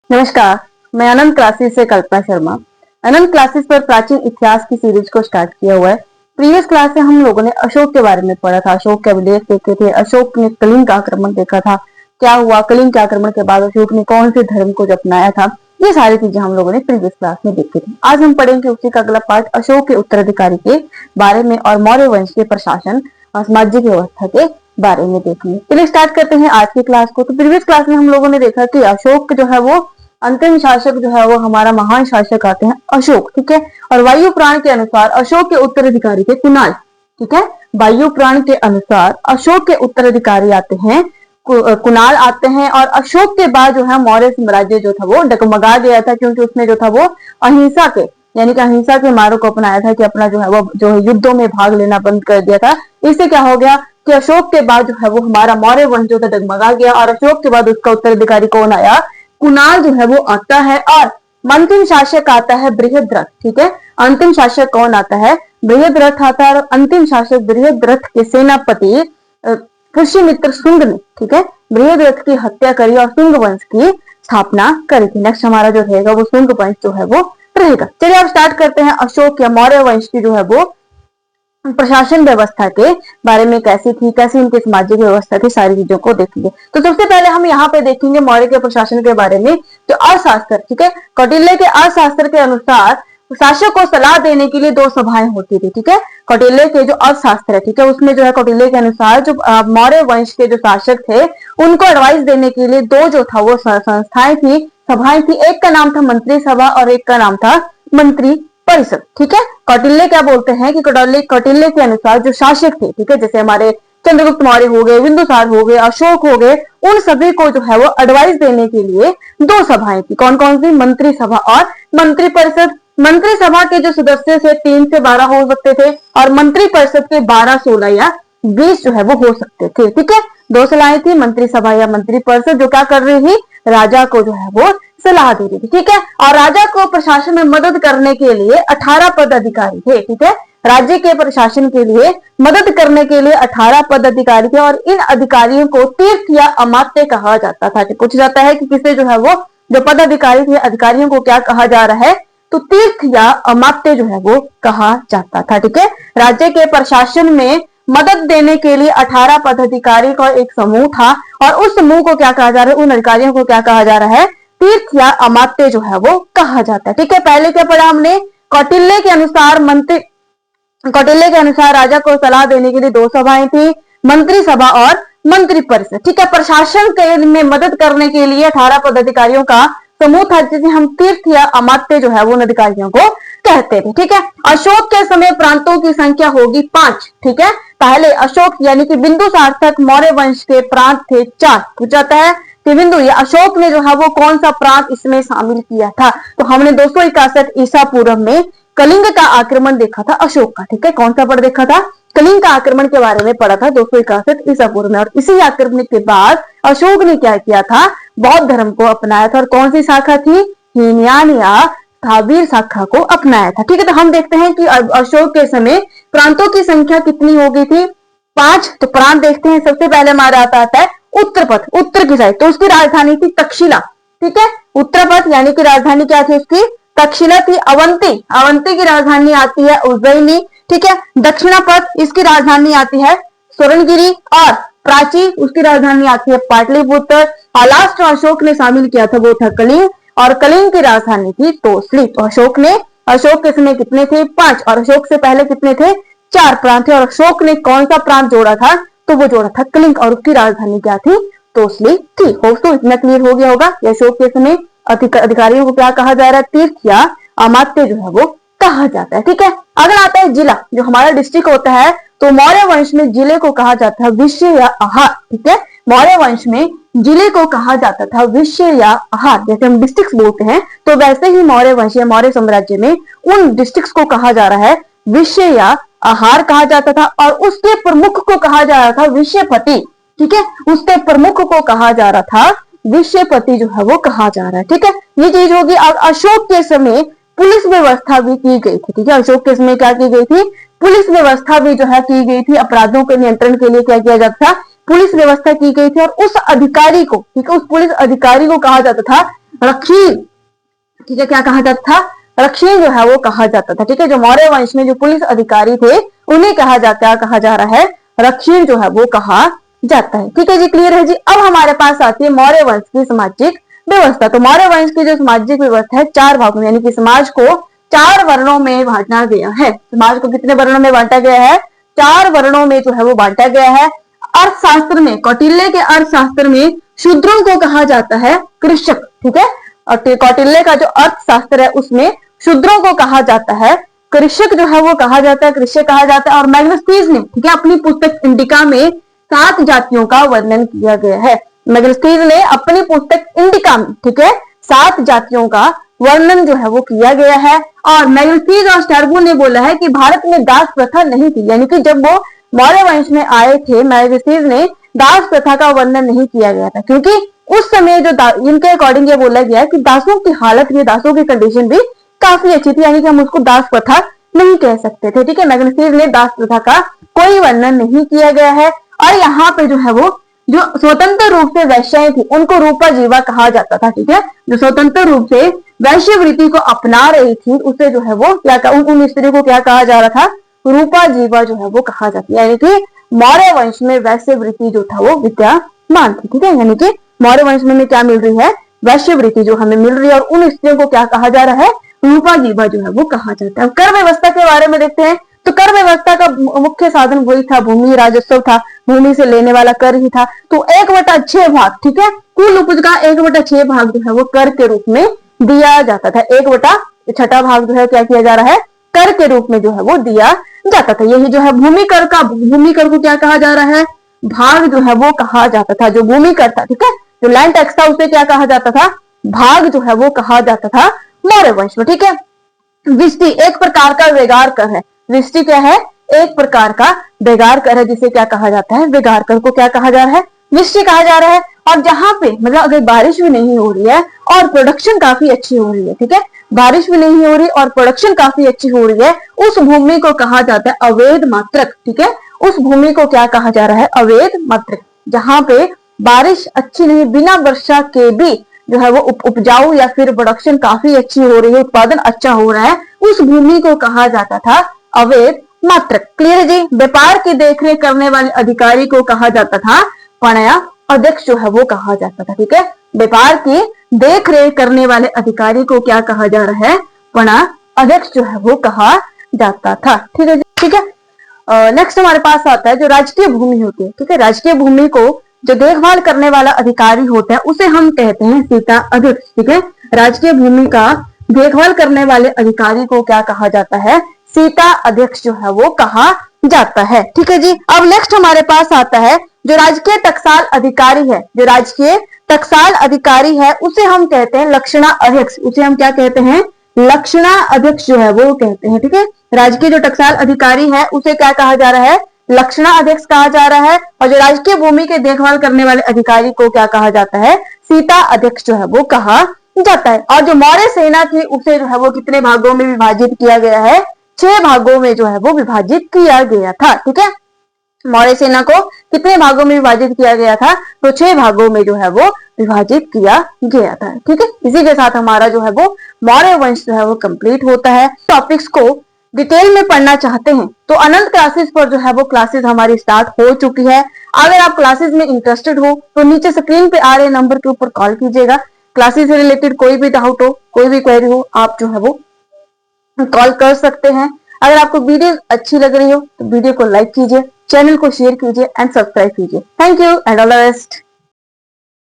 नमस्कार, मैं अनंत क्लासेस से कल्पना शर्मा। अनंत क्लासेस पर प्राचीन इतिहास की सीरीज को स्टार्ट किया हुआ है। प्रीवियस क्लास में हम लोगों ने अशोक के बारे में पढ़ा था, अशोक के अभिलेख देखे थे, अशोक ने कलिंग का आक्रमण देखा था, क्या हुआ कलिंग के आक्रमण के बाद अशोक ने कौन से धर्म को अपनाया था, ये सारी चीजें हम लोगों ने प्रीवियस क्लास में देखी थी। आज हम पढ़ेंगे उसी का अगला पार्ट, अशोक के उत्तराधिकारी के बारे में और मौर्य वंश के प्रशासन और सामाजिक व्यवस्था के बारे में देखेंगे। चलिए स्टार्ट करते हैं आज की क्लास को। तो प्रीवियस क्लास में हम लोगों ने देखा कि अशोक जो है वो अंतिम शासक जो है वो हमारा महान शासक आते हैं अशोक, ठीक है। और वायु पुराण के अनुसार अशोक के उत्तराधिकारी थे कुणाल, ठीक है। वायु पुराण के अनुसार अशोक के उत्तराधिकारी आते हैं कुणाल आते हैं। और अशोक के बाद जो है मौर्य साम्राज्य जो था वो डगमगा गया था, क्योंकि उसने जो था वो अहिंसा के यानी कि अहिंसा के मार्ग को अपनाया था कि अपना जो है वो जो युद्धों में भाग लेना बंद कर दिया था। इससे क्या हो गया कि अशोक के बाद जो है वो हमारा मौर्य वंश जो था डगमगा गया। और अशोक के बाद उसका उत्तराधिकारी कौन आया, कुणाल जो है वो आता है। और अंतिम शासक आता है बृहद्रथ, ठीक है। अंतिम शासक कौन आता है, बृहद्रथ आता है। और अंतिम शासक बृहद्रथ के सेनापति पुष्यमित्र शुंग ने, ठीक है, बृहद्रथ की हत्या करी और शुंग वंश की स्थापना करी थी। नेक्स्ट हमारा जो रहेगा वो शुंग वंश जो है वो रहेगा। चलिए अब स्टार्ट करते हैं अशोक या मौर्य वंश की जो है वो प्रशासन व्यवस्था के बारे में, कैसी थी, कैसी इनकी सामाजिक व्यवस्था थी, सारी चीजों को देखेंगे। तो सबसे पहले हम यहाँ पे देखेंगे मौर्य के प्रशासन के बारे में। तो अर्थशास्त्र, ठीक है, कौटिल्य के अर्थशास्त्र के अनुसार शासक को सलाह देने के लिए दो सभाएं होती थी, ठीक है। कौटिल्य के जो अर्थशास्त्र है, ठीक है, उसमें जो है कौटिल्य के अनुसार जो मौर्य वंश के जो शासक थे उनको एडवाइस देने के लिए दो जो था वो संस्थाएं थी, सभाएं थी। एक का नाम था मंत्री सभा और एक का नाम था मंत्री परिषद, ठीक है। कौटिल्य क्या बोलते हैं कि कौटिल्य के अनुसार जो शासक थे, ठीक है, जैसे हमारे चंद्रगुप्त मौर्य हो गए, बिंदुसार हो गए, अशोक हो गए, उन सभी को जो है वो एडवाइस देने के लिए दो सभाएं थी। कौन कौन सी, मंत्री सभा और मंत्री परिषद। मंत्री सभा के जो सदस्य थे 3 से 12 हो सकते थे और मंत्री परिषद के 12, 16 या 20 जो है वो हो सकते थे, ठीक है। दो सलाहें थी, मंत्री सभा या मंत्री परिषद, जो क्या कर रही थी, राजा को जो है वो सलाह दे रही थी, ठीक है। और राजा को प्रशासन में मदद करने के लिए 18 पद अधिकारी थे, ठीक है। राज्य के प्रशासन के लिए मदद करने के लिए 18 पद अधिकारी थे। और इन अधिकारियों को तीर्थ या अमात्य कहा जाता था। पूछा जाता है कि किसे जो है वो जो पद अधिकारी थे, अधिकारियों को क्या कहा जा रहा है, तो तीर्थ या अमात्य जो है वो कहा जाता था, ठीक है। राज्य के प्रशासन में मदद देने के लिए 18 पदाधिकारी का एक समूह था। और उस समूह को क्या कहा जा रहा है, उन अधिकारियों को क्या कहा जा रहा है, तीर्थ या अमात्य जो है वो कहा जाता है, ठीक है। पहले क्या पढ़ा हमने, कौटिल्य के अनुसार राजा को सलाह देने के लिए दो सभाएं थी, मंत्री सभा और मंत्री परिषद, ठीक है। प्रशासन के में मदद करने के लिए 18 पदाधिकारियों का समूह था, जिसे हम तीर्थ या अमात्य जो है वो उन अधिकारियों को कहते थे, ठीक है। अशोक के समय प्रांतों की संख्या होगी 5, ठीक है। पहले अशोक यानी कि बिंदुसार तक मौर्य वंश के प्रांत थे 4। पूछाता है कि बिंदु या अशोक ने जो है वो कौन सा प्रांत इसमें शामिल किया था, तो हमने 261 ईसा पूर्व में कलिंग का आक्रमण देखा था अशोक का, ठीक है। कौन सा पढ़ देखा था, कलिंग का आक्रमण के बारे में पढ़ा था 261 ईसा पूर्व में। और इसी आक्रमण के बाद अशोक ने क्या किया था, बौद्ध धर्म को अपनाया था। और कौन सी शाखा थी, हीनयान या स्थावीर शाखा को अपनाया था, ठीक है। तो हम देखते हैं कि अशोक के समय प्रांतों की संख्या कितनी हो गई थी, 5। तो प्रांत देखते हैं, सबसे पहले हमारा आता है उत्तरपथ, उत्तर की साइड, तो उसकी राजधानी थी तक्षशिला, ठीक है। उत्तरपथ यानी कि राजधानी क्या थी उसकी, तक्षशिला थी। अवंती की राजधानी आती है उज्जैनी, ठीक है। दक्षिणापथ इसकी राजधानी आती है स्वर्णगिरी। और प्राची उसकी राजधानी आती है पाटलिपुत्र। और लास्ट अशोक ने शामिल किया था वो था कलिंग, और कलिंग की राजधानी थी तोसली। तो अशोक के समय कितने थे, 5। और अशोक से पहले कितने थे, 4 प्रांत थे। और अशोक ने कौन सा प्रांत जोड़ा था, तो वो जोड़ा था कलिंग, और उसकी राजधानी क्या थी, तोसली थी। दोस्तों इतना क्लियर हो गया होगा। अशोक के समय अधिकारियों को क्या कहा जा रहा है, तीर्थ या अमात्य जो है वो कहा जाता है, ठीक है। अगर आता है जिला, जो हमारा डिस्ट्रिक्ट होता है, तो मौर्य वंश में जिले को कहा जाता है विश्व या आहार, ठीक है। मौर्य वंश में जिले को कहा जाता था विश्व या आहार। जैसे हम डिस्ट्रिक्ट बोलते हैं, तो वैसे ही मौर्य वंश या मौर्य साम्राज्य में उन डिस्ट्रिक्ट को कहा जा रहा है विश्व या आहार कहा जाता था। और उसके प्रमुख को कहा जा रहा था विषयपति, ठीक है। उसके प्रमुख को कहा जा रहा था विषयपति जो है वो कहा जा रहा है, ठीक है। ये चीज होगी। और अशोक के समय पुलिस व्यवस्था भी की गई थी, ठीक है। अशोक के समय क्या की गई थी, पुलिस व्यवस्था भी जो है की गई थी। अपराधों के नियंत्रण के लिए क्या किया जाता था, पुलिस व्यवस्था की गई थी। और उस अधिकारी को, ठीक है, उस पुलिस अधिकारी को कहा जाता था रक्षी, ठीक है, क्या कहा जाता था, रक्षी जो है वो कहा जाता था। ठीक है, जो मौर्य वंश में जो पुलिस अधिकारी थे उन्हें कहा जा रहा है, रक्षी जो है वो कहा जाता है। ठीक है जी, क्लियर है जी। अब हमारे पास आती है मौर्य वंश की सामाजिक व्यवस्था। तो मौर्य वंश की जो सामाजिक व्यवस्था है 4 भागों में, यानी कि समाज को 4 वर्णों में बांटा गया है। समाज को कितने वर्णों में बांटा गया है, 4 वर्णों में जो है वो बांटा गया है। अर्थशास्त्र में, कौटिल्य के अर्थशास्त्र में शूद्रों को कहा जाता है कृषक। ठीक है, और कौटिल्य का जो अर्थशास्त्र है उसमें शूद्रों को कहा जाता है कृषक जो है वो कहा जाता है, कृषक कहा जाता है। और मैग्नेस्टीज ने, ठीक है, अपनी पुस्तक इंडिका में 7 जातियों का वर्णन किया गया है। मैग्नेस्टीज ने अपनी पुस्तक इंडिका में, ठीक है, 7 जातियों का वर्णन जो है वो किया गया है। और मैग्नेस्टीज और स्ट्रैबो ने बोला है कि भारत में दास प्रथा नहीं थी, यानी कि जब वो मौर्य वंश में आए थे मैग्नेस्टीज ने दास प्रथा का वर्णन नहीं किया गया था, क्योंकि उस समय जो इनके अकॉर्डिंग ये बोला गया कि दासों की हालत भी, दासों की कंडीशन भी काफी अच्छी थी, यानी कि हम उसको दास प्रथा नहीं कह सकते थे। ठीक है, मैग्नेस्टीज ने दास प्रथा का कोई वर्णन नहीं किया गया है। और यहाँ पे जो है वो जो स्वतंत्र रूप से वैश्याएं थी उनको रूपा जीवा कहा जाता था। ठीक है, जो स्वतंत्र रूप से वैश्यवृत्ति को अपना रही थी उसे जो है वो क्या, उन स्त्री को क्या कहा जा रहा था, रूपा जीवा जो है वो कहा जाती है। यानी कि मौर्य वंश में वैश्यवृत्ति जो था वो विद्यमान थी। ठीक है, यानी कि मौर्य वंश में क्या मिल रही है, वैश्यवृत्ति जो हमें मिल रही है। और उन स्त्रियों को क्या कहा जा रहा है, रूपा जीवा जो है वो कहा जाता है। कर व्यवस्था के बारे में देखते हैं। तो कर व्यवस्था का मुख्य साधन वही था, भूमि राजस्व था, भूमि से लेने वाला कर ही था। तो 1/6 भाग, ठीक है, कुल उपज का 1/6 भाग जो है वो कर के रूप में दिया जाता था। 1/6 भाग जो है क्या किया जा रहा है, कर के रूप में जो है वो दिया जाता था। यही जो है भूमि कर को क्या कहा जा रहा है, भाग जो है वो कहा जाता था। जो भूमि कर था, ठीक है, जो लैंड टैक्स था उसे क्या कहा जाता था, भाग जो है वो कहा जाता था मौर्य वंश में। ठीक है, विष्टि एक प्रकार का वेगार कर है। विष्टि क्या है, एक प्रकार का वेगार कर है, जिसे क्या कहा जाता है, वेगार कर को क्या कहा जा रहा है, विष्टि कहा जा रहा है। और जहां पे मतलब अगर बारिश भी नहीं हो रही है और प्रोडक्शन काफी अच्छी हो रही है, ठीक है, बारिश भी नहीं हो रही और प्रोडक्शन काफी अच्छी हो रही है, उस भूमि को कहा जाता है अवैध मात्रक। ठीक है, उस भूमि को क्या कहा जा रहा है, अवैध मात्रक। जहां पे बारिश अच्छी नहीं, बिना वर्षा के भी जो है वो उपजाऊ या फिर प्रोडक्शन काफी अच्छी हो रही है, उत्पादन अच्छा हो रहा है, उस भूमि को कहा जाता था अवैध मात्रक। क्लियर है जी। व्यापार की देखरेख करने वाले अधिकारी को कहा जाता था पणया अध्यक्ष जो है वो कहा जाता था। ठीक है, व्यापार की देखरेख करने वाले अधिकारी को क्या कहा जा रहा है, पणा अध्यक्ष जो है वो कहा जाता था। ठीक है जी, ठीक है। नेक्स्ट हमारे पास आता है जो राजकीय भूमि होती है। ठीक है, राजकीय भूमि को जो देखभाल करने वाला अधिकारी होता है उसे हम कहते हैं सीता अध्यक्ष। ठीक है, राजकीय भूमि का देखभाल करने वाले अधिकारी को क्या कहा जाता है, सीता अध्यक्ष जो है वो कहा जाता है। ठीक है जी। अब नेक्स्ट हमारे पास आता है जो राजकीय टकसाल अधिकारी है। जो राजकीय टकसाल अधिकारी है उसे हम कहते हैं लक्षणा अध्यक्ष। उसे हम क्या कहते हैं, लक्षणा अध्यक्ष जो है वो कहते हैं। ठीक है, राजकीय जो टकसाल अधिकारी है उसे क्या कहा जा रहा है, लक्षणा अध्यक्ष कहा जा रहा है। और जो राजकीय भूमि के देखभाल करने वाले अधिकारी को क्या कहा जाता है, सीता अध्यक्ष जो है वो कहा जाता है। और जो मौर्य सेना थी उसे जो है वो कितने भागों में विभाजित किया गया है, 6 भागों में जो है वो विभाजित किया गया था। ठीक है, मौर्य सेना को कितने भागों में विभाजित किया गया था, तो 6 भागों में जो है वो विभाजित किया गया था। ठीक है, इसी के साथ हमारा जो है वो मौर्य वंश जो है वो कंप्लीट होता है। टॉपिक्स को डिटेल में पढ़ना चाहते हैं तो अनंत क्लासेस पर जो है वो क्लासेस हमारी स्टार्ट हो चुकी है। अगर आप क्लासेस में इंटरेस्टेड हो तो नीचे स्क्रीन पे आ रहे नंबर के ऊपर कॉल कीजिएगा। क्लासेस से रिलेटेड कोई भी डाउट हो, कोई भी क्वेरी हो, आप जो है वो कॉल कर सकते हैं। अगर आपको वीडियो अच्छी लग रही हो तो वीडियो को लाइक कीजिए, चैनल को शेयर कीजिए एंड सब्सक्राइब कीजिए। Thank you and all the best.